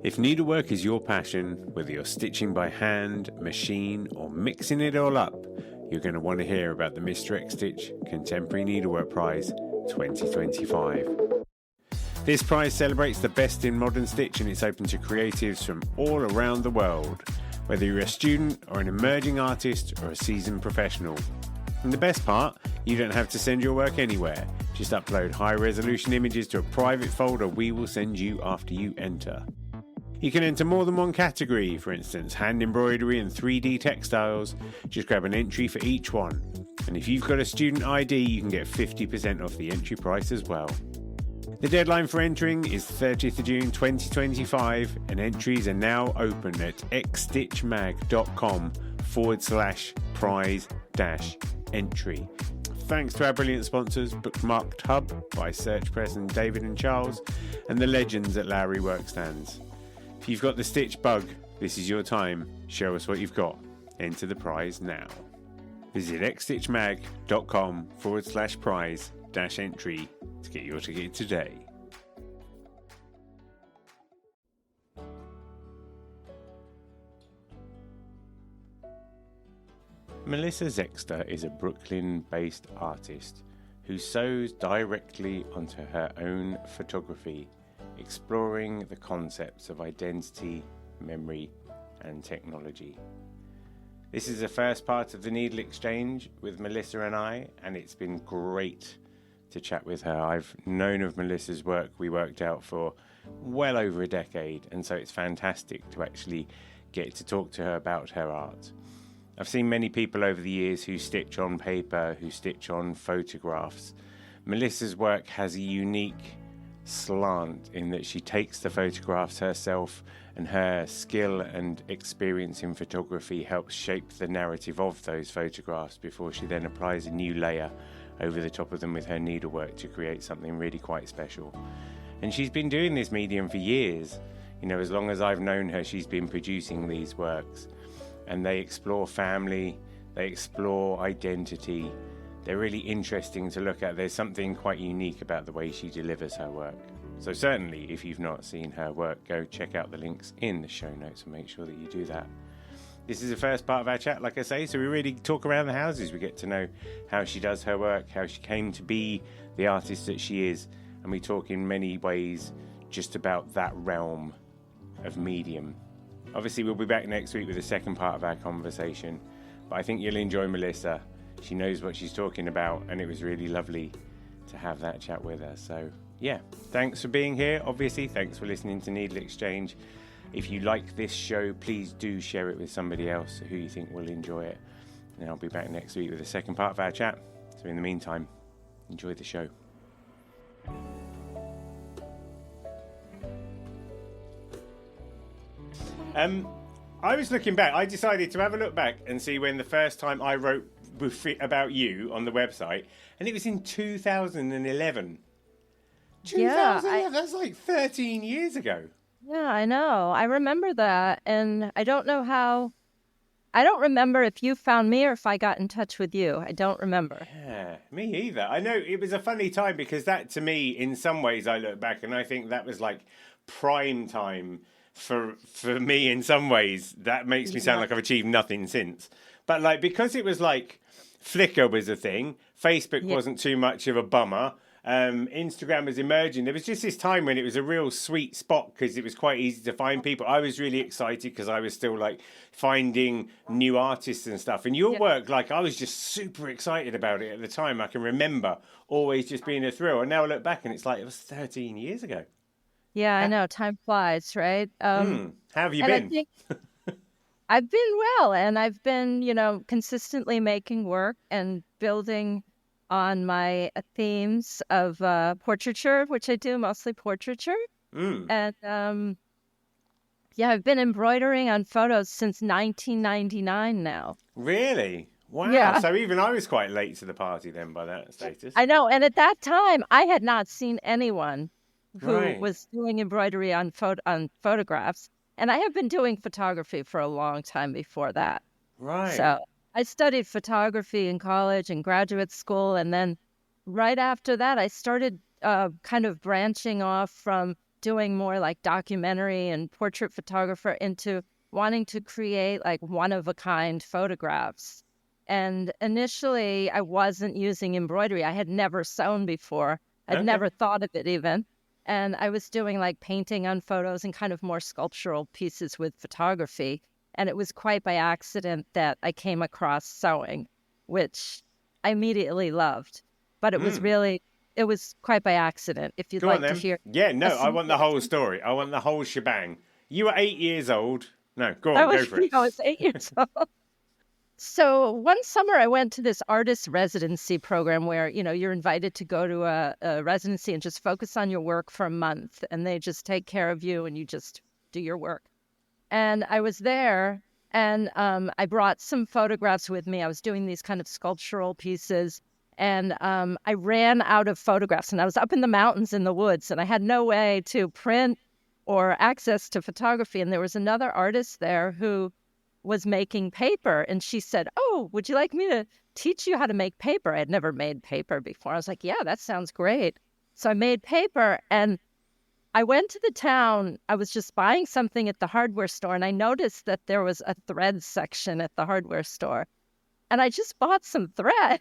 If needlework is your passion, whether you're stitching by hand, machine, or mixing it all up, you're going to want to hear about the Mr. X Stitch Contemporary Needlework Prize 2025. This prize celebrates the best in modern stitch, and it's open to creatives from all around the world, whether you're a student or an emerging artist or a seasoned professional. And the best part, you don't have to send your work anywhere. Just upload high-resolution images to a private folder we will send you after you enter. You can enter more than one category, for instance, hand embroidery and 3D textiles. Just grab an entry for each one. And if you've got a student ID, you can get 50% off the entry price as well. The deadline for entering is 30th of June 2025, and entries are now open at xstitchmag.com/prize-entry. Thanks to our brilliant sponsors, Bookmarked Hub by Search Press and David and Charles, and the legends at Lowry Workstands. If you've got the stitch bug, this is your time. Show us what you've got. Enter the prize now. Visit xstitchmag.com/prize-entry to get your ticket today. Melissa Zexter is a Brooklyn-based artist who sews directly onto her own photography, exploring the concepts of identity, memory, and technology. This is the first part of the Needle Exchange with Melissa and I, and it's been great to chat with her. I've known of Melissa's work. We worked out for well over a decade, and so it's fantastic to actually get to talk to her about her art. I've seen many people over the years who stitch on paper, who stitch on photographs. Melissa's work has a unique slant in that she takes the photographs herself, and her skill and experience in photography helps shape the narrative of those photographs before she then applies a new layer over the top of them with her needlework to create something really quite special. And she's been doing this medium for years. You know, as long as I've known her, she's been producing these works, and they explore family, they explore identity. They're really interesting to look at. There's something quite unique about the way she delivers her work. So certainly, if you've not seen her work, go check out the links in the show notes and make sure that you do that. This is the first part of our chat, like I say, so we really talk around the houses. We get to know how she does her work, how she came to be the artist that she is, and we talk in many ways just about that realm of medium. Obviously, we'll be back next week with the second part of our conversation, but I think you'll enjoy Melissa. She knows what she's talking about, and it was really lovely to have that chat with her. So, yeah, thanks for being here. Obviously, thanks for listening to Needle Exchange. If you like this show, please do share it with somebody else who you think will enjoy it. And I'll be back next week with the second part of our chat. So in the meantime, enjoy the show. I was looking back. I decided to have a look back and see when the first time I wrote about you on the website, and it was in 2011. 2011, that's like 13 years ago. Yeah, I know. I remember that, and I don't remember if you found me or if I got in touch with you. I don't remember. Yeah, me either. I know it was a funny time because that, to me, in some ways, I look back and I think that was like prime time for me in some ways. That makes me sound like I've achieved nothing since. But like, because it was like Flickr was a thing, Facebook wasn't too much of a bummer, Instagram was emerging. There was just this time when it was a real sweet spot because it was quite easy to find people. I was really excited because I was still like finding new artists and stuff. And your work, like, I was just super excited about it at the time. I can remember always just being a thrill. And now I look back and it's like it was 13 years ago. Yeah, I know. Time flies, right? How have you been? I've been well, and I've been, consistently making work and building on my themes of portraiture, which I do mostly portraiture. And I've been embroidering on photos since 1999 now. Really? Wow. Yeah. So even I was quite late to the party then by that status. I know. And at that time, I had not seen anyone who was doing embroidery on photographs. And I have been doing photography for a long time before that. Right. So I studied photography in college and graduate school. And then right after that, I started kind of branching off from doing more like documentary and portrait photographer into wanting to create like one-of-a-kind photographs. And initially, I wasn't using embroidery. I had never sewn before. I'd Okay. never thought of it even. And I was doing like painting on photos and kind of more sculptural pieces with photography. And it was quite by accident that I came across sewing, which I immediately loved. But it was quite by accident. If you'd Go on like to then. hear Yeah, a no, I want the whole story. I want the whole shebang. You were 8 years old. No, go I on, go was, for it. I was 8 years old. So one summer I went to this artist residency program where, you're invited to go to a residency and just focus on your work for a month, and they just take care of you and you just do your work. And I was there, and I brought some photographs with me. I was doing these kind of sculptural pieces, and I ran out of photographs, and I was up in the mountains in the woods, and I had no way to print or access to photography. And there was another artist there who was making paper, and she said, "Oh, would you like me to teach you how to make paper?" I had never made paper before. I was like, "Yeah, that sounds great." So I made paper, and I went to the town. I was just buying something at the hardware store, and I noticed that there was a thread section at the hardware store. And I just bought some thread.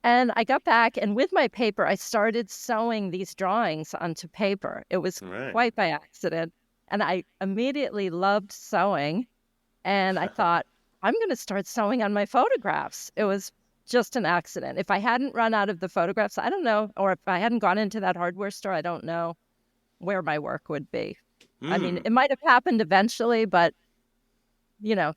And I got back, and with my paper, I started sewing these drawings onto paper. It was Right. quite by accident. And I immediately loved sewing. And I thought, I'm going to start sewing on my photographs. It was just an accident. If I hadn't run out of the photographs, I don't know. Or if I hadn't gone into that hardware store, I don't know where my work would be. I mean, it might have happened eventually, but,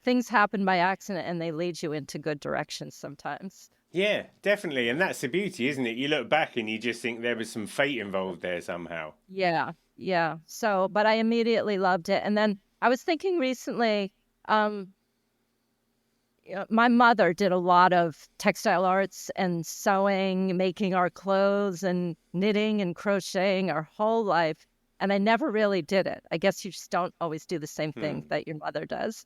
things happen by accident and they lead you into good directions sometimes. Yeah, definitely. And that's the beauty, isn't it? You look back and you just think there was some fate involved there somehow. Yeah, yeah. So, but I immediately loved it. And then I was thinking recently, my mother did a lot of textile arts and sewing, making our clothes and knitting and crocheting our whole life. And I never really did it. I guess you just don't always do the same thing that your mother does.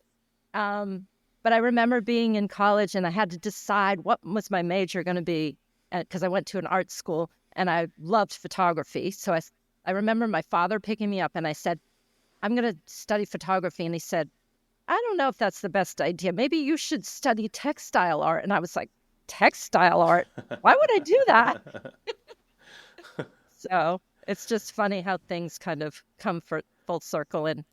But I remember being in college and I had to decide what was my major going to be, because I went to an art school and I loved photography. So I remember my father picking me up and I said, "I'm going to study photography." And he said, "I don't know if that's the best idea. Maybe you should study textile art." And I was like, "Textile art? Why would I do that?" So it's just funny how things kind of come full circle. And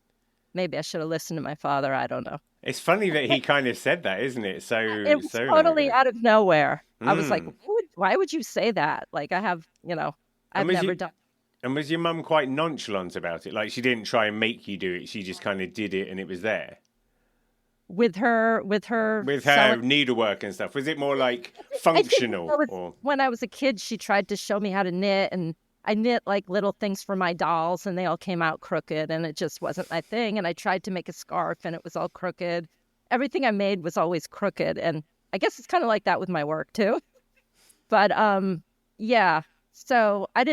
maybe I should have listened to my father. I don't know. It's funny that he kind of said that, isn't it? It was So long totally ago. out of nowhere. I was like, why would you say that? Like, I've And was never you, done. and was your mum quite nonchalant about it? Like she didn't try and make you do it. She just kind of did it and it was there. With her With her sewing. needlework and stuff. Was it more like I think functional or when I was a kid, she tried to show me how to knit, and I knit like little things for my dolls, and they all came out crooked, and it just wasn't my thing. And I tried to make a scarf, and it was all crooked. Everything I made was always crooked, and I guess it's kind of like that with my work too. But yeah. So I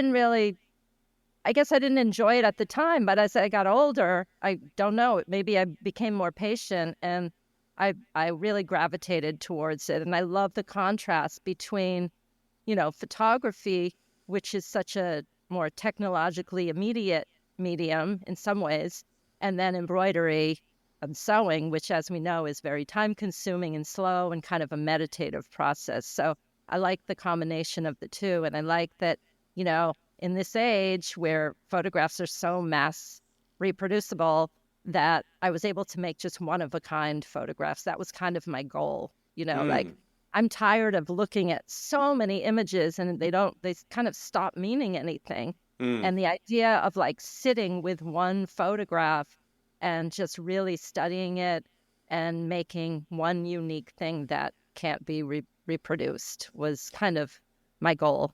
guess I didn't enjoy it at the time, but as I got older, I don't know, maybe I became more patient, and I really gravitated towards it. And I love the contrast between, photography, which is such a more technologically immediate medium in some ways, and then embroidery and sewing, which, as we know, is very time consuming and slow and kind of a meditative process. So I like the combination of the two. And I like that, in this age where photographs are so mass reproducible, that I was able to make just one of a kind photographs. That was kind of my goal, like I'm tired of looking at so many images and they kind of stop meaning anything. And the idea of like sitting with one photograph and just really studying it and making one unique thing that can't be reproduced was kind of my goal.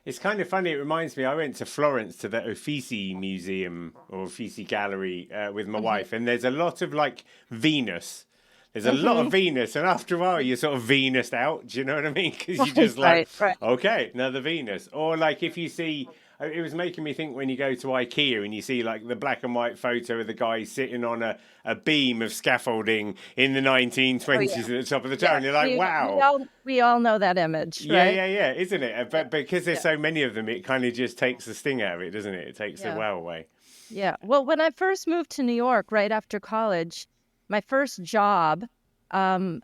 It's kind of funny. It reminds me, I went to Florence to the Uffizi Museum or Uffizi Gallery with my wife, and there's a lot of like Venus. There's a lot of Venus, and after a while, you're sort of Venused out. Do you know what I mean? Because you're just like, Right. okay, another Venus. Or like if you see, It was making me think when you go to IKEA and you see like the black and white photo of the guy sitting on a beam of scaffolding in the 1920s at the top of the tower, and you're like, wow. We all know that image, Yeah, right? yeah, yeah, isn't it? But because there's Yeah. so many of them, it kind of just takes the sting out of it, doesn't it? It takes the Yeah. wow away. Yeah. Well, when I first moved to New York right after college, my first job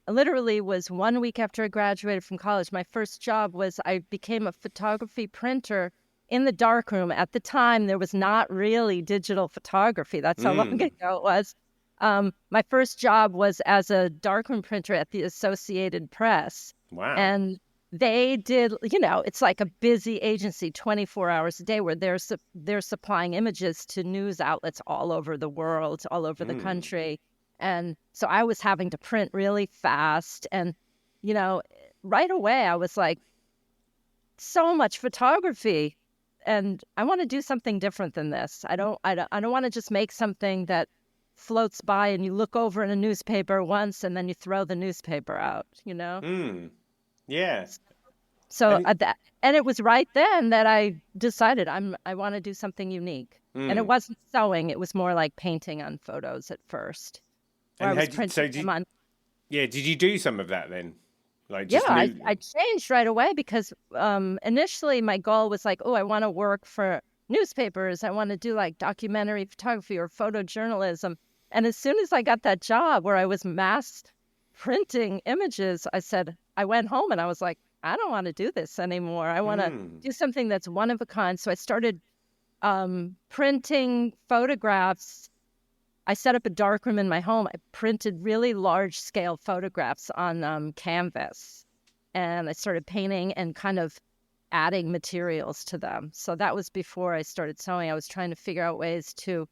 literally was 1 week after I graduated from college. My first job was I became a photography printer in the darkroom. At the time, there was not really digital photography. That's how long ago it was. My first job was as a darkroom printer at the Associated Press. Wow. And they did, it's like a busy agency 24 hours a day where they're supplying images to news outlets all over the world, all over the country. And so I was having to print really fast. And, right away I was like, so much photography. And I want to do something different than this. I don't want to just make something that floats by and you look over in a newspaper once and then you throw the newspaper out, Yeah. So and it was right then that I decided I want to do something unique. And it wasn't sewing, it was more like painting on photos at first. And did you do some of that then? Like just I changed right away because initially my goal was like, oh, I want to work for newspapers. I want to do like documentary photography or photojournalism. And as soon as I got that job where I was mass printing images, I went home and I was like, I don't want to do this anymore. I want to do something that's one of a kind. So I started printing photographs. I set up a darkroom in my home. I printed really large scale photographs on canvas, and I started painting and kind of adding materials to them. So that was before I started sewing. I was trying to figure out ways to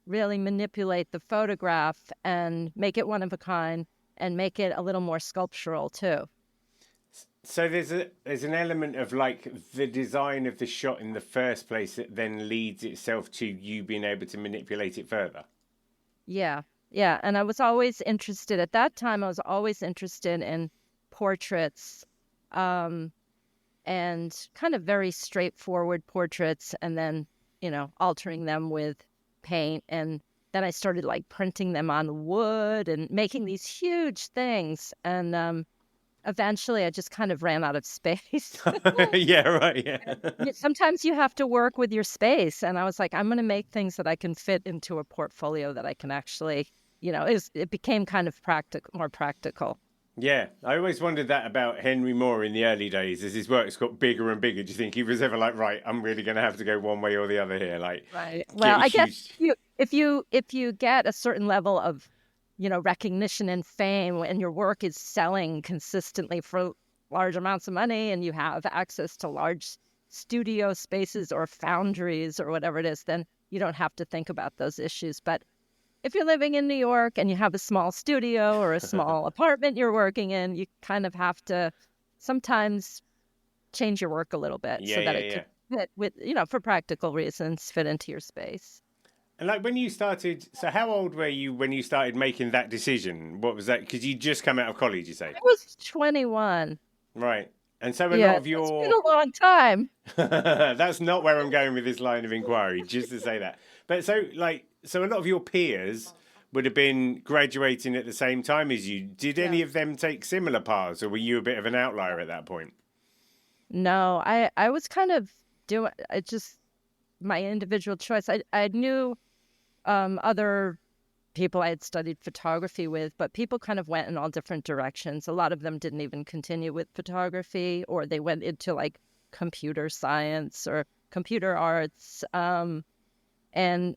really manipulate the photograph and make it one of a kind and make it a little more sculptural too. So there's an element of like the design of the shot in the first place that then leads itself to you being able to manipulate it further. Yeah. Yeah. And I was always interested at that time. I was always interested in portraits, and kind of very straightforward portraits, and then, altering them with paint. And then I started like printing them on wood and making these huge things. And eventually I just kind of ran out of space. Yeah, right. Yeah. Sometimes you have to work with your space. And I was like, I'm going to make things that I can fit into a portfolio that I can actually, it became kind of more practical. Yeah, I always wondered that about Henry Moore in the early days. As his works got bigger and bigger, do you think he was ever like, right, I'm really going to have to go one way or the other here? Like, right. Well, I guess if you get a certain level of, recognition and fame, and your work is selling consistently for large amounts of money, and you have access to large studio spaces or foundries or whatever it is, then you don't have to think about those issues. But if you're living in New York and you have a small studio or a small apartment you're working in, you kind of have to sometimes change your work a little bit so that it can fit with, for practical reasons, fit into your space. And like when you started, so how old were you when you started making that decision? What was that? Because you just come out of college, you say? I was 21. Right. And so a lot of your... It's been a long time. That's not where I'm going with this line of inquiry, just to say that. But so a lot of your peers would have been graduating at the same time as you. Did any of them take similar paths, or were you a bit of an outlier at that point? No, I was kind of doing my individual choice. I knew other people I had studied photography with, but people kind of went in all different directions. A lot of them didn't even continue with photography, or they went into like computer science or computer arts. And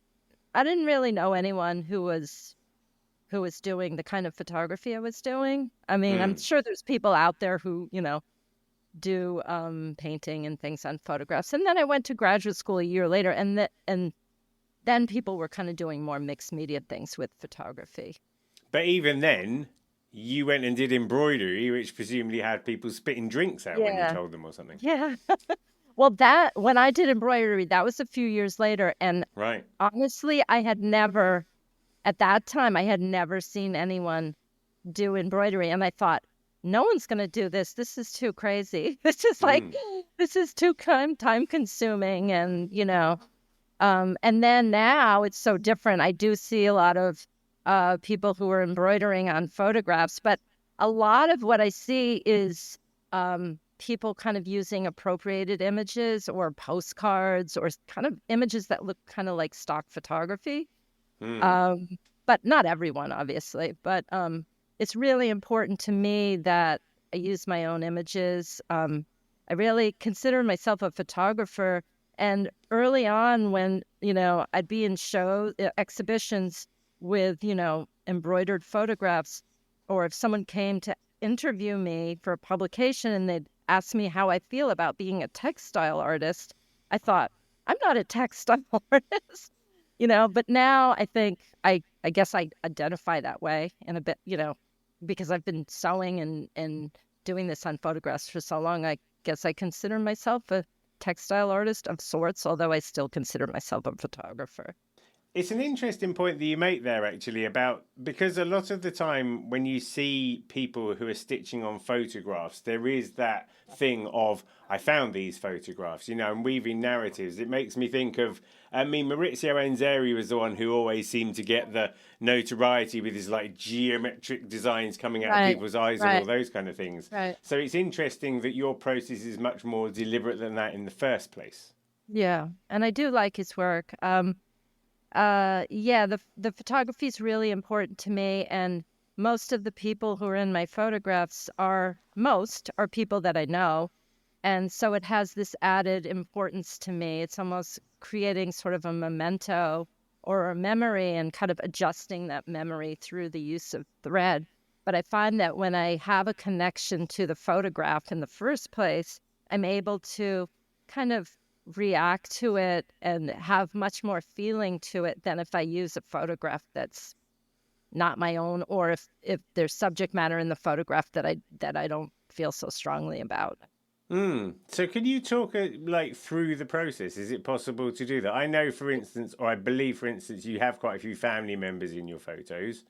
I didn't really know anyone who was doing the kind of photography I was doing. I mean, I'm sure there's people out there who, do painting and things on photographs. And then I went to graduate school a year later, and then people were kind of doing more mixed media things with photography. But even then, you went and did embroidery, which presumably had people spitting drinks out when you told them or something. Yeah. Well, when I did embroidery, that was a few years later. And honestly, at that time, I had never seen anyone do embroidery. And I thought, no one's going to do this. This is too crazy. It's just like, this is too time consuming. And, and then now it's so different. I do see a lot of people who are embroidering on photographs, but a lot of what I see is people kind of using appropriated images or postcards or kind of images that look kind of like stock photography. Um, but not everyone, obviously. But it's really important to me that I use my own images. I really consider myself a photographer. And early on, when, I'd be in exhibitions with, embroidered photographs, or if someone came to interview me for a publication and they'd ask me how I feel about being a textile artist, I thought, I'm not a textile artist, but now I think I guess I identify that way in a bit, because I've been sewing and doing this on photographs for so long. I guess I consider myself a textile artist of sorts, although I still consider myself a photographer. It's an interesting point that you make there, actually, about because a lot of the time when you see people who are stitching on photographs, there is that thing of, I found these photographs, and weaving narratives. It makes me think of, Maurizio Enzeri was the one who always seemed to get the notoriety with his like geometric designs coming out of Right, people's eyes and all right, those kind of things. right. So it's interesting that your process is much more deliberate than that in the first place. Yeah, and I do like his work. Yeah, the photography is really important to me, and most of the people who are in my photographs are people that I know, and so it has this added importance to me. It's almost creating sort of a memento or a memory and kind of adjusting that memory through the use of thread. But I find that when I have a connection to the photograph in the first place, I'm able to kind of react to it and have much more feeling to it than if I use a photograph that's not my own, or if there's subject matter in the photograph that I don't feel so strongly about. So can you talk like through the process? Is it possible to do that? I know, for instance, or I believe, for instance, you have quite a few family members in your photos.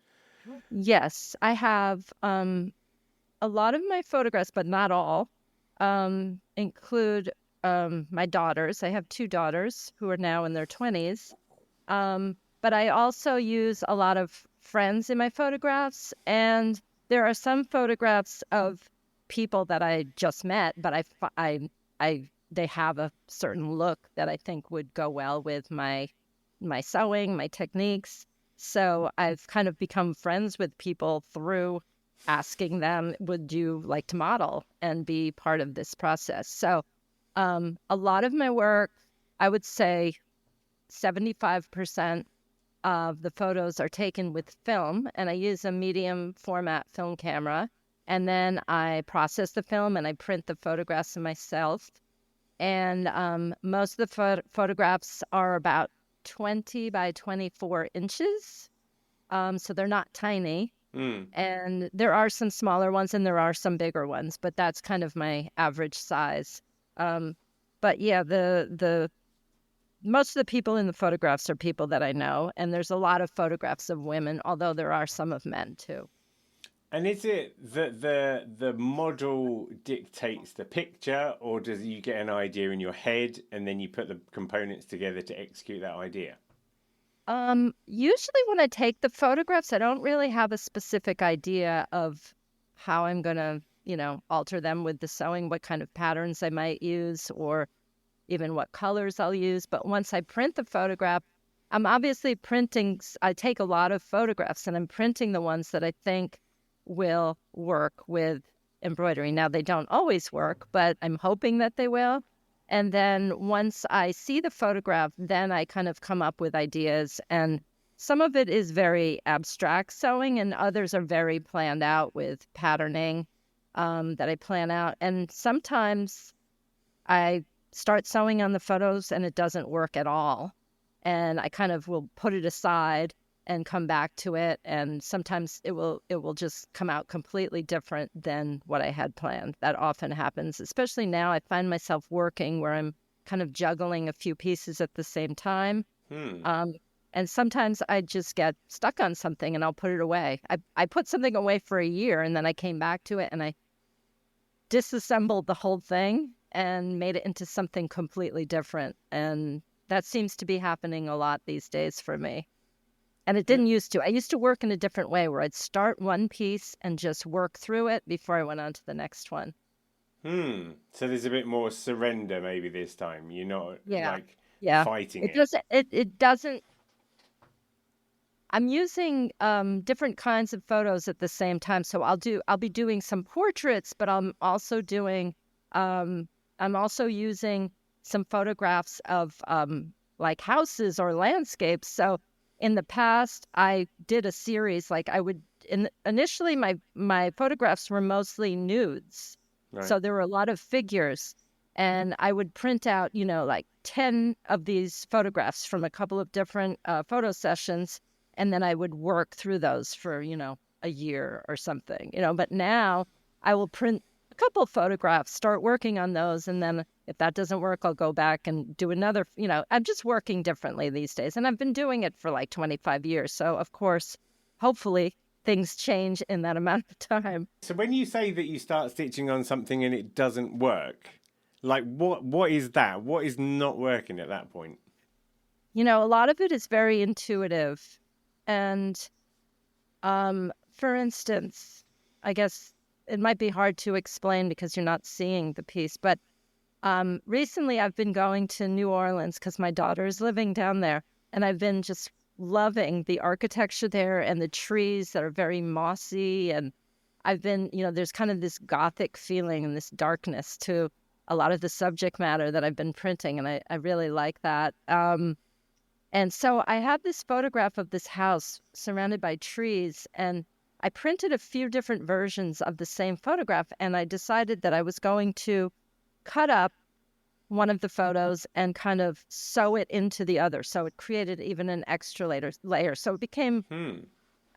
Yes, I have a lot of my photographs, but not all, include my daughters. I have two daughters who are now in their 20s. But I also use a lot of friends in my photographs, and there are some photographs of people that I just met, but they have a certain look that I think would go well with my sewing, my techniques. So I've kind of become friends with people through asking them, would you like to model and be part of this process? So a lot of my work, I would say 75% of the photos are taken with film, and I use a medium format film camera. And then I process the film and I print the photographs myself. And most of the photographs are about 20 by 24 inches. So they're not tiny. And there are some smaller ones and there are some bigger ones, but that's kind of my average size. But yeah, the most of the people in the photographs are people that I know, and there's a lot of photographs of women, although there are some of men too. And is it that the model dictates the picture, or does you get an idea in your head and then you put the components together to execute that idea? Usually when I take the photographs, I don't really have a specific idea of how I'm gonna, alter them with the sewing, what kind of patterns I might use, or even what colors I'll use. But once I print the photograph, I'm obviously printing, I take a lot of photographs and I'm printing the ones that I think will work with embroidery. Now, they don't always work, but I'm hoping that they will. And then once I see the photograph, then I kind of come up with ideas. And some of it is very abstract sewing, and others are very planned out with patterning that I plan out. And sometimes I start sewing on the photos and it doesn't work at all. And I kind of will put it aside and come back to it. And sometimes it will just come out completely different than what I had planned. That often happens, especially now. I find myself working where I'm kind of juggling a few pieces at the same time. And sometimes I just get stuck on something and I'll put it away. I put something away for a year and then I came back to it and I disassembled the whole thing and made it into something completely different. And that seems to be happening a lot these days for me. And it didn't used to. I used to work in a different way where I'd start one piece and just work through it before I went on to the next one. So there's a bit more surrender maybe this time. You're not Yeah. like Yeah. fighting It it. doesn't I'm using different kinds of photos at the same time. So I'll be doing some portraits, but um I'm also using some photographs of like houses or landscapes. So in the past I did a series like initially my photographs were mostly nudes. Right. So there were a lot of figures, and I would print out, like 10 of these photographs from a couple of different photo sessions, and then I would work through those for, a year or something, but now I will print a couple photographs, start working on those, and then if that doesn't work, I'll go back and do another, I'm just working differently these days, and I've been doing it for like 25 years. So of course, hopefully things change in that amount of time. So when you say that you start stitching on something and it doesn't work, like what is that? What is not working at that point? A lot of it is very intuitive. And for instance, I guess it might be hard to explain because you're not seeing the piece, but recently I've been going to New Orleans because my daughter is living down there, and I've been just loving the architecture there and the trees that are very mossy. And I've been, there's kind of this gothic feeling and this darkness to a lot of the subject matter that I've been printing, and I really like that. And so I have this photograph of this house surrounded by trees, and I printed a few different versions of the same photograph, and I decided that I was going to cut up one of the photos and kind of sew it into the other. So it created even an extra layer. So it became,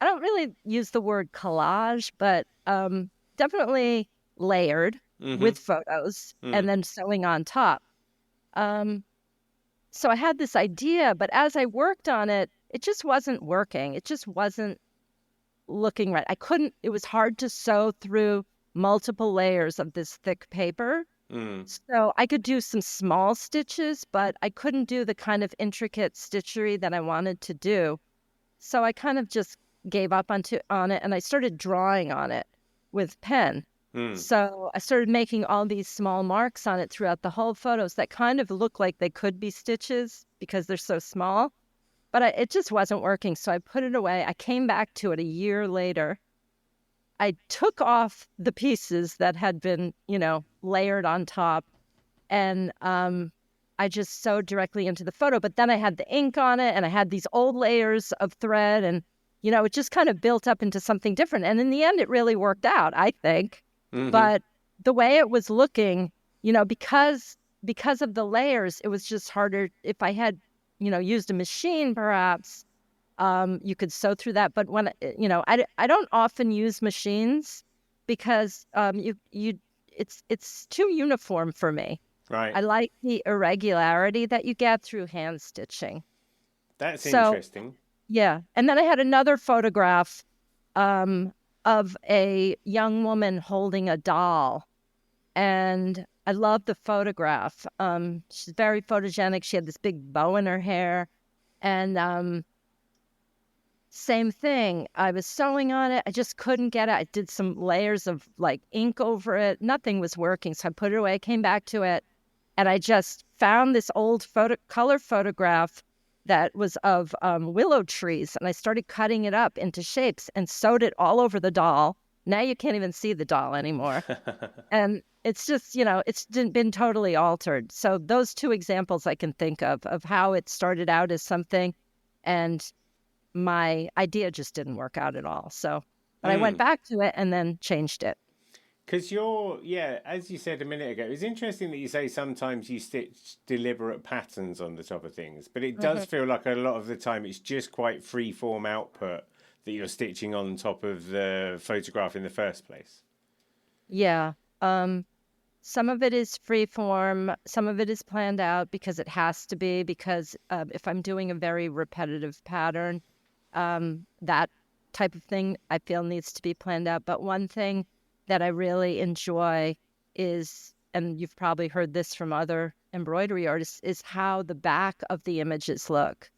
I don't really use the word collage, but definitely layered with photos and then sewing on top. So I had this idea, but as I worked on it, it just wasn't working. It just wasn't looking right. It was hard to sew through multiple layers of this thick paper. So I could do some small stitches, but I couldn't do the kind of intricate stitchery that I wanted to do. So I kind of just gave up on it, and I started drawing on it with pen. So I started making all these small marks on it throughout the whole photos that kind of look like they could be stitches because they're so small, but it just wasn't working. So I put it away. I came back to it a year later. I took off the pieces that had been, layered on top, and I just sewed directly into the photo. But then I had the ink on it, and I had these old layers of thread, and, it just kind of built up into something different. And in the end, it really worked out, I think. But the way it was looking, because of the layers, it was just harder. If I had, used a machine, perhaps, you could sew through that. But when, I don't often use machines because it's too uniform for me. Right. I like the irregularity that you get through hand stitching. That's So, interesting. yeah. And then I had another photograph of a young woman holding a doll. And I love the photograph. She's very photogenic. She had this big bow in her hair. And same thing. I was sewing on it. I just couldn't get it. I did some layers of like ink over it. Nothing was working. So I put it away, came back to it. And I just found this old color photograph that was of willow trees, and I started cutting it up into shapes and sewed it all over the doll. Now you can't even see the doll anymore. And it's just, it's been totally altered. So those two examples I can think of how it started out as something, and my idea just didn't work out at all. So, but I went back to it and then changed it. Because as you said a minute ago, it's interesting that you say sometimes you stitch deliberate patterns on the top of things, but it does feel like a lot of the time it's just quite free form output that you're stitching on top of the photograph in the first place. Yeah. Some of it is free form, some of it is planned out because it has to be, because if I'm doing a very repetitive pattern, that type of thing I feel needs to be planned out. But one thing that I really enjoy is and you've probably heard this from other embroidery artists, is how the back of the images look.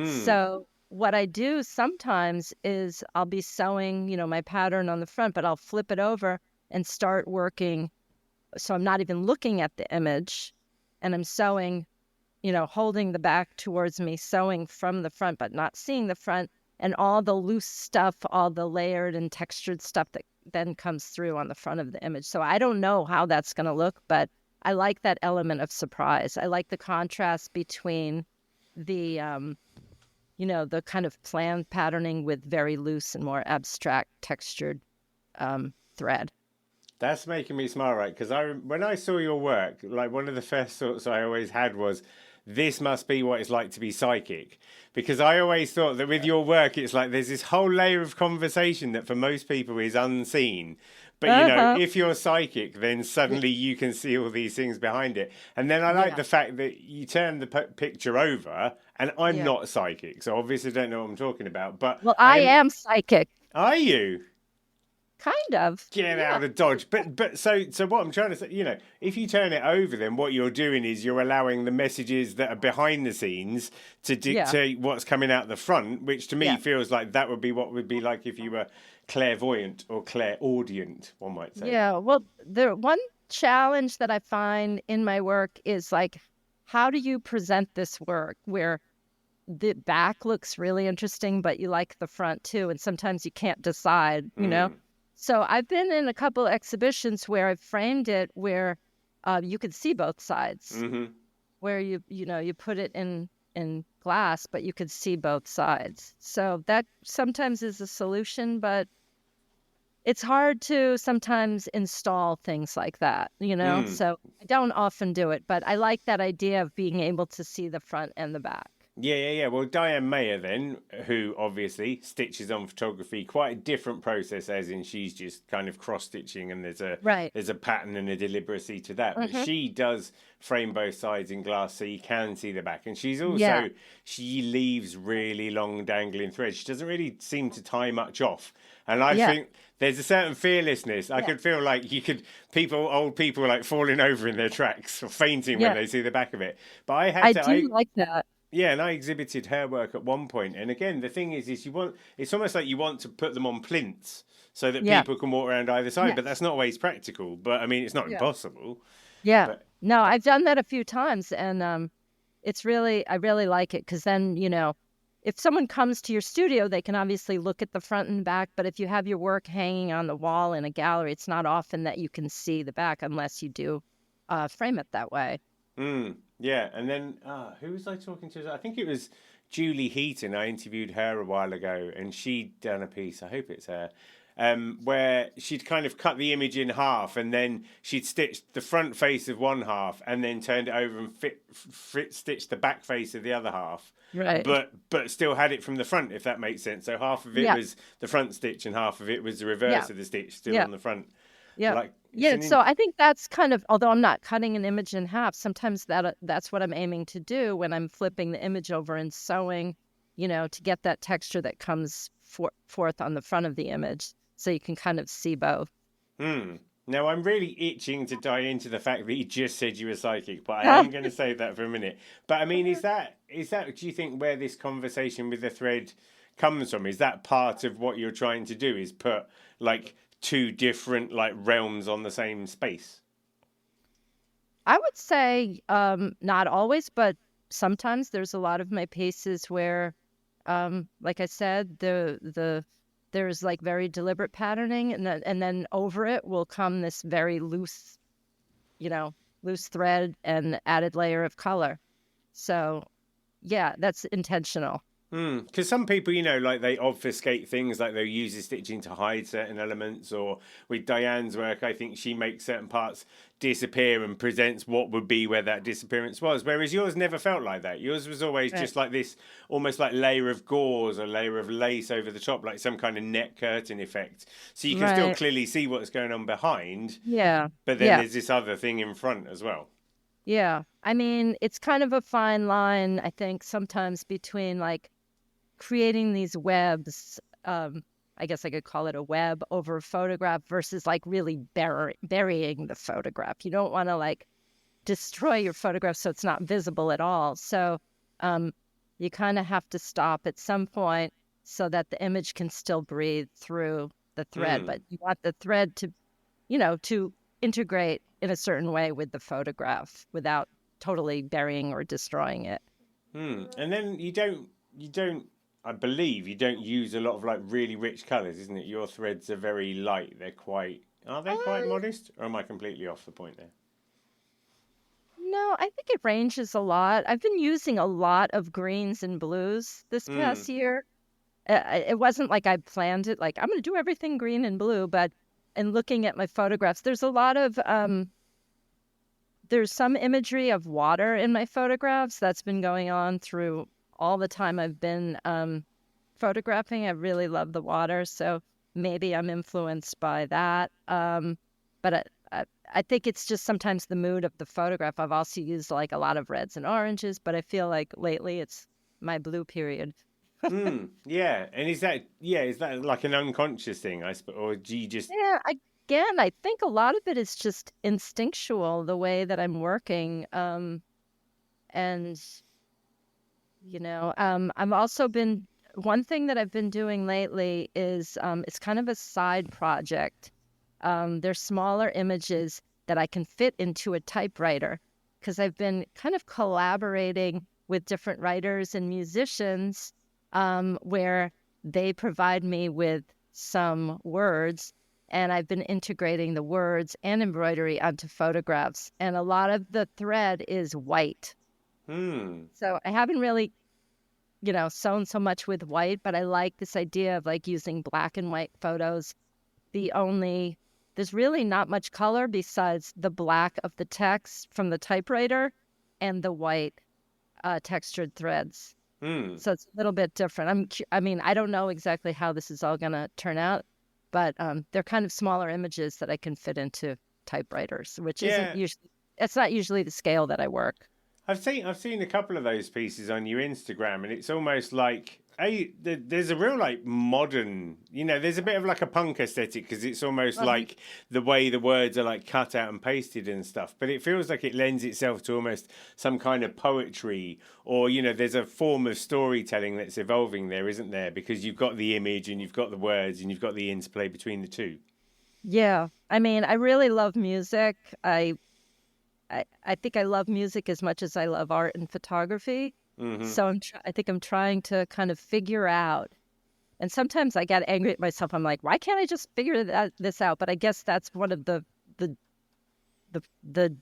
So what I do sometimes is I'll be sewing, my pattern on the front, but I'll flip it over and start working. So I'm not even looking at the image, and I'm sewing, holding the back towards me, sewing from the front, but not seeing the front, and all the loose stuff, all the layered and textured stuff that then comes through on the front of the image. So I don't know how that's going to look, but I like that element of surprise. I like the contrast between the, the kind of planned patterning with very loose and more abstract textured thread. That's making me smile, right? Because when I saw your work, like one of the first thoughts I always had was, this must be what it's like to be psychic. Because I always thought that with your work, it's like there's this whole layer of conversation that for most people is unseen. But, if you're psychic, then suddenly you can see all these things behind it. And then I like the fact that you turn the picture over, and I'm not psychic, so obviously I don't know what I'm talking about. But well, I am psychic. Are you? Kind of. Get out of Dodge. But so what I'm trying to say, if you turn it over, then what you're doing is you're allowing the messages that are behind the scenes to dictate what's coming out the front, which to me feels like that would be what would be like if you were clairvoyant or clairaudient, one might say. Yeah, well, the one challenge that I find in my work is like, how do you present this work where the back looks really interesting, but you like the front too, and sometimes you can't decide, So I've been in a couple exhibitions where I've framed it where you could see both sides, where you put it in glass, but you could see both sides. So that sometimes is a solution, but it's hard to sometimes install things like that, So I don't often do it, but I like that idea of being able to see the front and the back. Yeah. Well, Diane Mayer then, who obviously stitches on photography, quite a different process, as in she's just kind of cross-stitching and there's a pattern and a deliberacy to that. But she does frame both sides in glass so you can see the back. And she's also, she leaves really long dangling threads. She doesn't really seem to tie much off. And I think there's a certain fearlessness. I could feel like old people like falling over in their tracks or fainting when they see the back of it. But I do like that. Yeah, and I exhibited her work at one point. And again, the thing is it's almost like you want to put them on plinths so that people can walk around either side, but that's not always practical. But I mean, it's not impossible. Yeah. But... No, I've done that a few times, and I really like it because then, if someone comes to your studio, they can obviously look at the front and back, but if you have your work hanging on the wall in a gallery, it's not often that you can see the back unless you do frame it that way. Yeah, and then who was I talking to? I think it was Julie Heaton. I interviewed her a while ago, and she'd done a piece, I hope it's her, where she'd kind of cut the image in half, and then she'd stitched the front face of one half, and then turned it over and stitched the back face of the other half. Right. But still had it from the front, if that makes sense. So half of it was the front stitch, and half of it was the reverse of the stitch still on the front. Yeah. So I think that's kind of, although I'm not cutting an image in half, sometimes that's what I'm aiming to do when I'm flipping the image over and sewing, to get that texture that comes forth on the front of the image. So you can kind of see both. Now, I'm really itching to dive into the fact that you just said you were psychic, but I am going to save that for a minute. But I mean, is that, do you think, where this conversation with the thread comes from? Is that part of what you're trying to do, is put like two different like realms on the same space? I would say not always, but sometimes there's a lot of my pieces where, like I said, there's like very deliberate patterning, and then over it will come this very loose thread and added layer of color. So yeah, that's intentional. Because some people, like they obfuscate things, like they'll use the stitching to hide certain elements, or with Diane's work, I think she makes certain parts disappear and presents what would be where that disappearance was, whereas yours never felt like that. Yours was always just like this almost like layer of gauze or layer of lace over the top, like some kind of net curtain effect, so you can still clearly see what's going on behind, but then there's this other thing in front as well. Yeah, I mean, it's kind of a fine line, I think, sometimes between like creating these webs I guess I could call it a web over a photograph versus like really burying the photograph. You don't want to like destroy your photograph so it's not visible at all. So you kind of have to stop at some point so that the image can still breathe through the thread. But you want the thread to, to integrate in a certain way with the photograph without totally burying or destroying it. And then you don't, I believe you don't use a lot of like really rich colors, isn't it? Your threads are very light. Are they quite modest? Or am I completely off the point there? No, I think it ranges a lot. I've been using a lot of greens and blues this past year. It wasn't like I planned it, like I'm going to do everything green and blue, but in looking at my photographs, there's a lot of, there's some imagery of water in my photographs that's been going on through all the time I've been photographing. I really love the water, so maybe I'm influenced by that. But I think it's just sometimes the mood of the photograph. I've also used like a lot of reds and oranges, but I feel like lately it's my blue period. Yeah, and is that like an unconscious thing, I suppose, or do you just? Yeah, again, I think a lot of it is just instinctual, the way that I'm working. And I've also been one thing that I've been doing lately is it's kind of a side project. There's smaller images that I can fit into a typewriter because I've been kind of collaborating with different writers and musicians where they provide me with some words, and I've been integrating the words and embroidery onto photographs. And a lot of the thread is white. So I haven't really, sewn so much with white, but I like this idea of like using black and white photos. There's really not much color besides the black of the text from the typewriter and the white textured threads. So it's a little bit different. I don't know exactly how this is all going to turn out, but they're kind of smaller images that I can fit into typewriters, which it's not usually the scale that I work. I've seen a couple of those pieces on your Instagram, and it's almost like there's a real like modern, there's a bit of like a punk aesthetic because it's almost like the way the words are like cut out and pasted and stuff. But it feels like it lends itself to almost some kind of poetry, or there's a form of storytelling that's evolving there, isn't there? Because you've got the image and you've got the words and you've got the interplay between the two. Yeah, I mean, I really love music. I think I love music as much as I love art and photography. So I think I'm trying to kind of figure out, and sometimes I get angry at myself. I'm like, why can't I just figure this out? But I guess that's one of the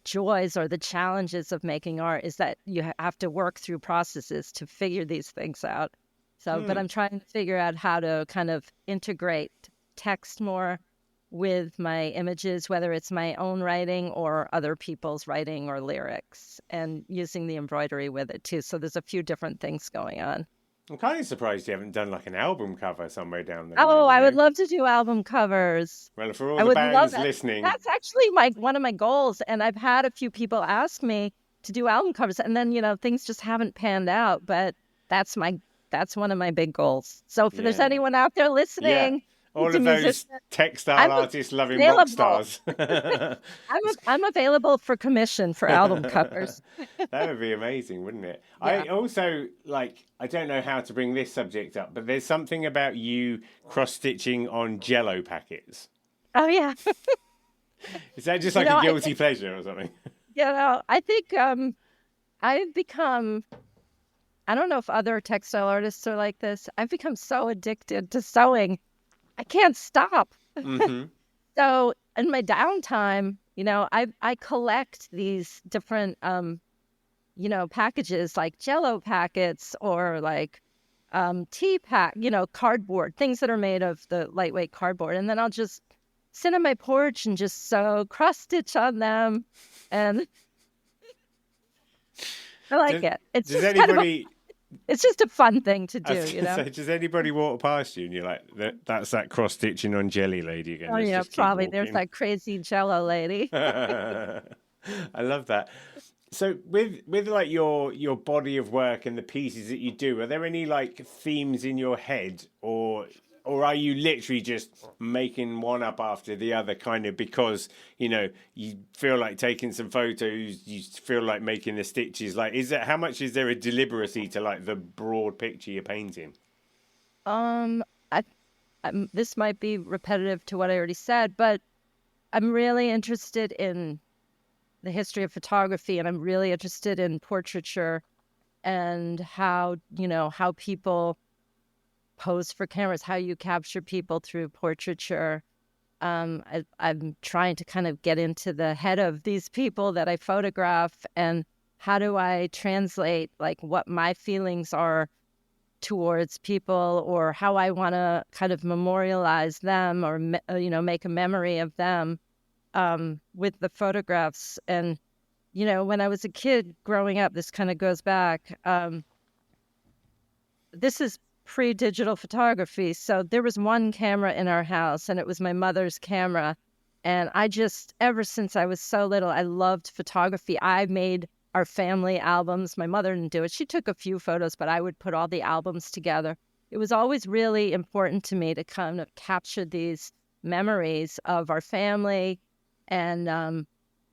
joys or the challenges of making art, is that you have to work through processes to figure these things out. So, but I'm trying to figure out how to kind of integrate text more with my images, whether it's my own writing or other people's writing or lyrics, and using the embroidery with it too. So there's a few different things going on. I'm kind of surprised you haven't done like an album cover somewhere down there. Oh, I would love to do album covers. Well, for all the bands listening. That's actually one of my goals. And I've had a few people ask me to do album covers, and then, things just haven't panned out, but that's one of my big goals. So if there's anyone out there listening, all of those textile artists loving rock stars. I'm available for commission for album covers. That would be amazing, wouldn't it? Yeah. I also, I don't know how to bring this subject up, but there's something about you cross-stitching on Jell-O packets. Oh, yeah. Is that just like a guilty pleasure or something? I think I've become, I don't know if other textile artists are like this. I've become so addicted to sewing. I can't stop. So in my downtime, I collect these different, packages like Jell-O packets or like tea pack, cardboard, things that are made of the lightweight cardboard. And then I'll just sit on my porch and just sew cross stitch on them. And I like it. It's just it's just a fun thing to do, So does anybody walk past you and you're like, that's that cross stitching on jelly lady again? Oh, yeah, probably. There's that crazy Jell-O lady. I love that. So with like your body of work and the pieces that you do, are there any like themes in your head, or or are you literally just making one up after the other, kind of because you feel like taking some photos, you feel like making the stitches? Like, how much is there a deliberacy to like the broad picture you're painting? Um, I, this might be repetitive to what I already said, but I'm really interested in the history of photography, and I'm really interested in portraiture and how people pose for cameras, how you capture people through portraiture. I'm trying to kind of get into the head of these people that I photograph, and how do I translate like what my feelings are towards people, or how I want to kind of memorialize them, or make a memory of them with the photographs. And when I was a kid growing up, this kind of goes back. This is pre-digital photography, so there was one camera in our house, and it was my mother's camera. And ever since I was so little, I loved photography. I made our family albums. My mother didn't do it. She took a few photos, but I would put all the albums together. It was always really important to me to kind of capture these memories of our family. And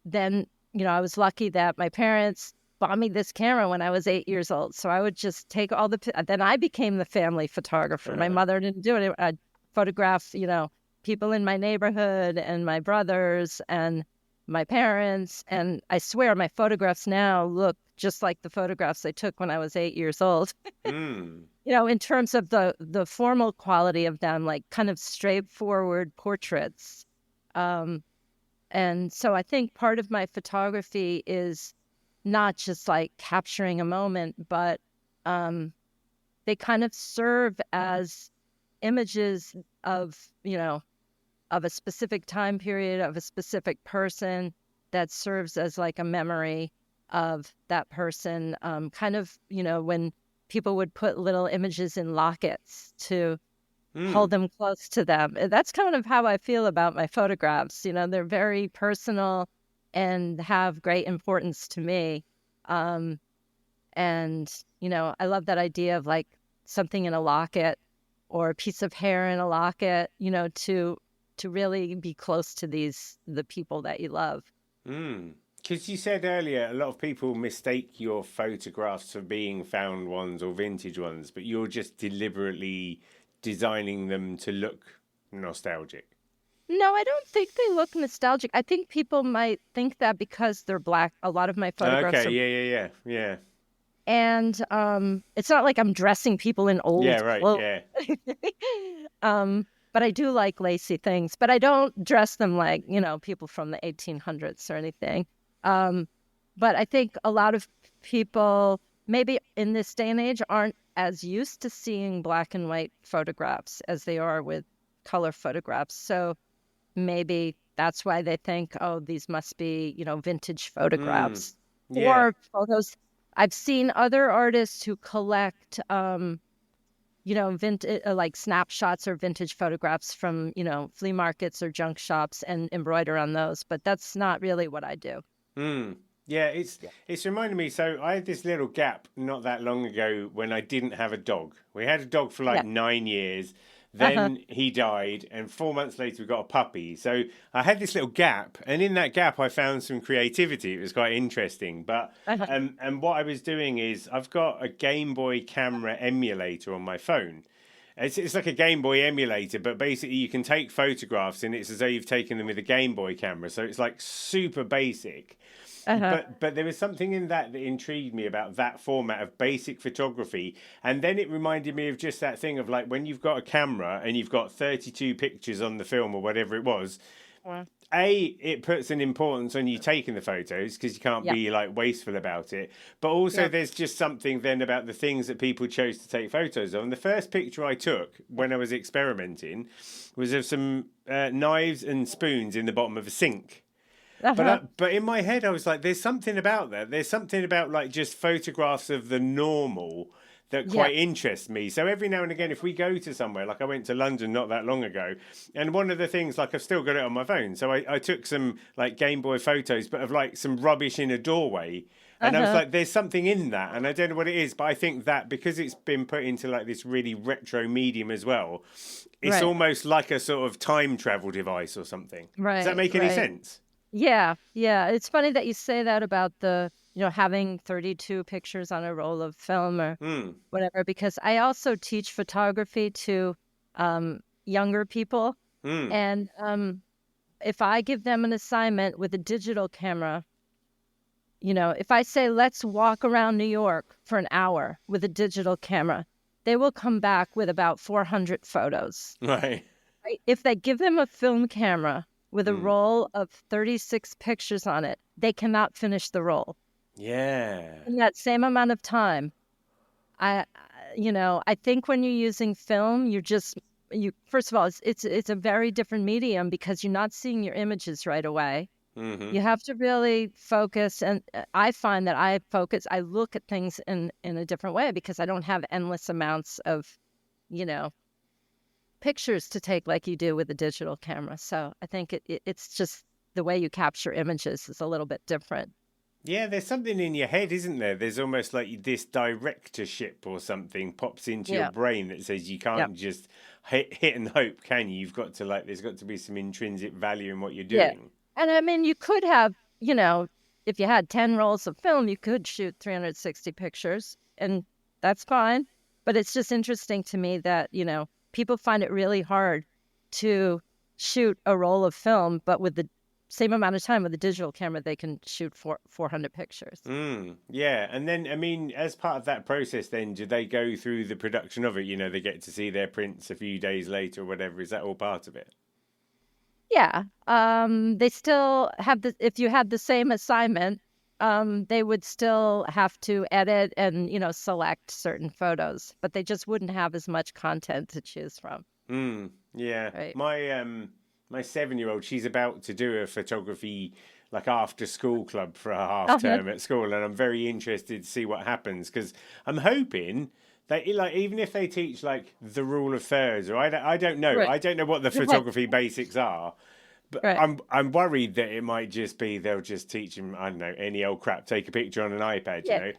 then, I was lucky that my parents bought me this camera when I was 8 years old. So I would just take then I became the family photographer. My mother didn't do it. I'd photograph, people in my neighborhood and my brothers and my parents. And I swear my photographs now look just like the photographs I took when I was 8 years old. In terms of the formal quality of them, like kind of straightforward portraits. And so I think part of my photography is not just like capturing a moment, but they kind of serve as images of a specific time period, of a specific person, that serves as like a memory of that person. Kind of, when people would put little images in lockets to hold them close to them. That's kind of how I feel about my photographs. They're very personal and have great importance to me. And, I love that idea of like something in a locket, or a piece of hair in a locket, to really be close to the people that you love. Because you said earlier, a lot of people mistake your photographs for being found ones or vintage ones, but you're just deliberately designing them to look nostalgic. No, I don't think they look nostalgic. I think people might think that because they're black. A lot of my photographs are. Yeah. And it's not like I'm dressing people in old clothes. But I do like lacy things. But I don't dress them like, people from the 1800s or anything. But I think a lot of people, maybe in this day and age, aren't as used to seeing black and white photographs as they are with color photographs. So maybe that's why they think, oh, these must be, vintage photographs. Or photos. I've seen other artists who collect, vintage, like snapshots or vintage photographs from, flea markets or junk shops, and embroider on those. But that's not really what I do. Yeah, it's reminding me. So I had this little gap not that long ago when I didn't have a dog. We had a dog for like 9 years. Then he died, and 4 months later we got a puppy. So I had this little gap, and in that gap I found some creativity. It was quite interesting. But and what I was doing is, I've got a Game Boy camera emulator on my phone. It's like a Game Boy emulator, but basically you can take photographs, and it's as though you've taken them with a Game Boy camera. So it's like super basic. But there was something in that intrigued me about that format of basic photography. And then it reminded me of just that thing of like, when you've got a camera and you've got 32 pictures on the film or whatever it was, it puts an importance on you taking the photos, because you can't be like wasteful about it. But also there's just something then about the things that people chose to take photos of. And the first picture I took when I was experimenting was of some knives and spoons in the bottom of a sink. But in my head, I was like, there's something about that. There's something about like just photographs of the normal that quite interests me. So every now and again, if we go to somewhere, like I went to London not that long ago, and one of the things, like I've still got it on my phone. So I took some like Game Boy photos, but of like some rubbish in a doorway. And I was Uh-huh. like, there's something in that. And I don't know what it is, but I think that because it's been put into like this really retro medium as well, it's Right. almost like a sort of time travel device or something. Does that Right. make any Right. sense? Yeah. Yeah. It's funny that you say that about having 32 pictures on a roll of film or Hmm. whatever, because I also teach photography to younger people. Hmm. And if I give them an assignment with a digital camera, if I say, let's walk around New York for an hour with a digital camera, they will come back with about 400 photos. Right. Right? If they give them a film camera with a Hmm. roll of 36 pictures on it, they cannot finish the roll Yeah. in that same amount of time. I, I think when you're using film, first of all, it's a very different medium because you're not seeing your images right away. Hmm. You have to really focus, and I find that I look at things in a different way because I don't have endless amounts of, you know, pictures to take like you do with a digital camera. So I think it's just the way you capture images is a little bit different. Yeah, there's something in your head, isn't there? There's almost like this directorship or something pops into your Yeah. brain that says you Yeah. can't just hit and hope, can you? You've got to like, there's got to be some intrinsic value in what you're Yeah. doing. And I mean, you could have, if you had 10 rolls of film, you could shoot 360 pictures, and that's fine. But it's just interesting to me that, people find it really hard to shoot a roll of film, but with the same amount of time with a digital camera, they can shoot 400 pictures. Yeah, and then I mean, as part of that process, then do they go through the production of it? You know, they get to see their prints a few days later or whatever. Is that all part of it? Yeah. They still have if you had the same assignment, they would still have to edit and, select certain photos, but they just wouldn't have as much content to choose from. Yeah. Right. My 7-year-old, she's about to do a photography like after school club for a half Uh-huh. term at school, and I'm very interested to see what happens because I'm hoping that like even if they teach like the rule of thirds, or Right. I don't know what the Right. photography basics are. But Right. I'm worried that it might just be they'll just teach them, I don't know, any old crap, take a picture on an iPad, you Yeah. know.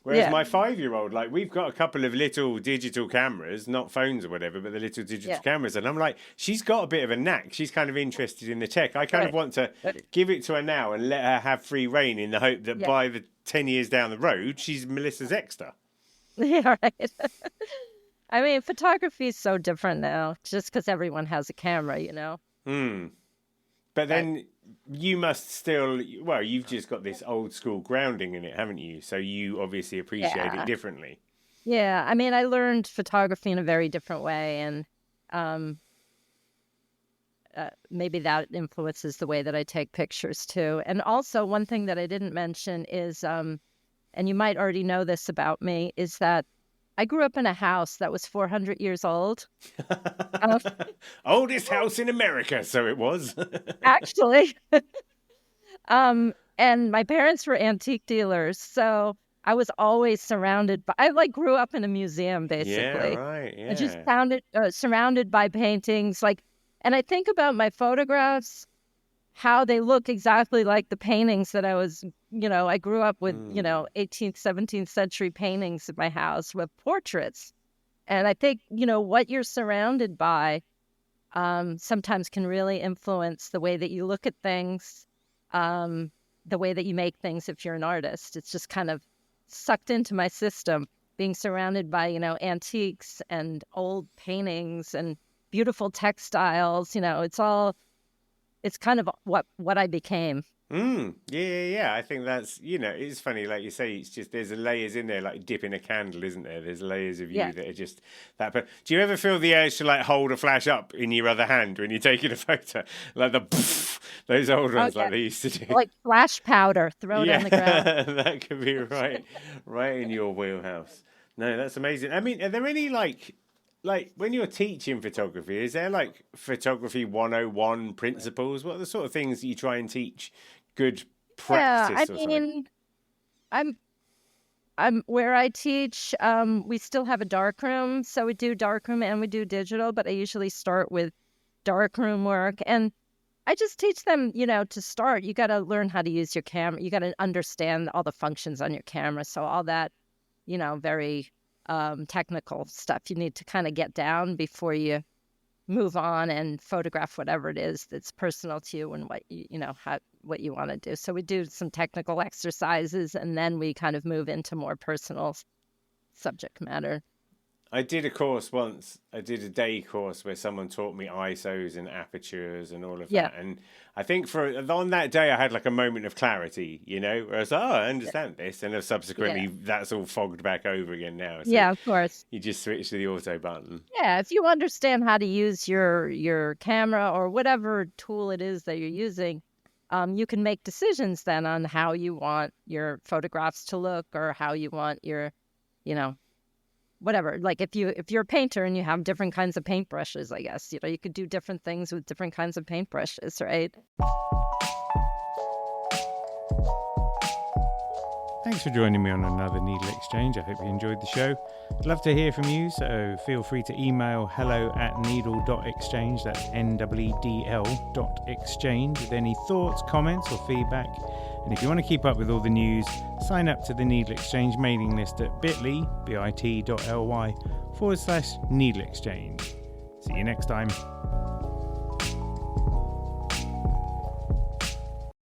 Whereas Yeah. my 5-year-old, like we've got a couple of little digital cameras, not phones or whatever, but the little digital Yeah. cameras, and I'm like, she's got a bit of a knack. She's kind of interested in the tech. I kind of Right. want to give it to her now and let her have free reign in the hope that Yeah. by the 10 years down the road, she's Melissa Zexter. Yeah. Right. I mean, photography is so different now, just because everyone has a camera. Hmm. But But then you must still, well, you've just got this old school grounding in it, haven't you? So you obviously appreciate it yeah. differently. Yeah. I mean, I learned photography in a very different way, and um, maybe that influences the way that I take pictures too. And also, one thing that I didn't mention is, and you might already know this about me, is that I grew up in a house that was 400 years old. Uh, Oldest house in America, so it was. actually, and my parents were antique dealers, so I was always surrounded by. I like grew up in a museum, Yeah, basically. right, I just yeah. found it surrounded by paintings, and I think about my photographs, how they look exactly like the paintings that I grew up with, Mm. 18th, 17th century paintings in my house with portraits. And I think, what you're surrounded by sometimes can really influence the way that you look at things, um, the way that you make things if you're an artist. It's just kind of sucked into my system, being surrounded by, antiques and old paintings and beautiful textiles. It's kind of what I became. Yeah. I think that's, it's funny, like you say, it's just there's layers in there, like dipping a candle, isn't there? There's layers of Yeah. you that are just that. But do you ever feel the urge to like hold a flash up in your other hand when you're taking a photo, like those old Oh, ones, like yeah. they used to do? Like flash powder, throw it on Yeah, the ground. that could be right in your wheelhouse. No, that's amazing. I mean, are there any like when you're teaching photography, is there like photography 101 principles? What are the sort of things that you try and teach good Yeah, I practice or something? mean, I'm I'm where I teach, we still have a dark room, so we do dark room and we do digital, but I usually start with dark room work. And I just teach them, to start, you got to learn how to use your camera. You got to understand all the functions on your camera. So all that, very technical stuff you need to kind of get down before you move on and photograph whatever it is that's personal to you and what what you want to do. So we do some technical exercises, and then we kind of move into more personal subject matter. I did a course once. I did a day course where someone taught me ISOs and apertures and all of that. And I think on that day, I had like a moment of clarity, where I was like, oh, I understand this. And then subsequently, that's all fogged back over again now. So of course. You just switch to the auto button. Yeah, if you understand how to use your camera or whatever tool it is that you're using, you can make decisions then on how you want your photographs to look, or how you want your, whatever. Like if you're a painter and you have different kinds of paintbrushes, I guess, you could do different things with different kinds of paintbrushes, right? Thanks for joining me on another Needle Exchange. I hope you enjoyed the show. I'd love to hear from you, so feel free to email hello@needle.exchange, that's NEEDL.exchange, with any thoughts, comments or feedback. And if you want to keep up with all the news, sign up to the Needle Exchange mailing list at bit.ly/needleexchange. See you next time.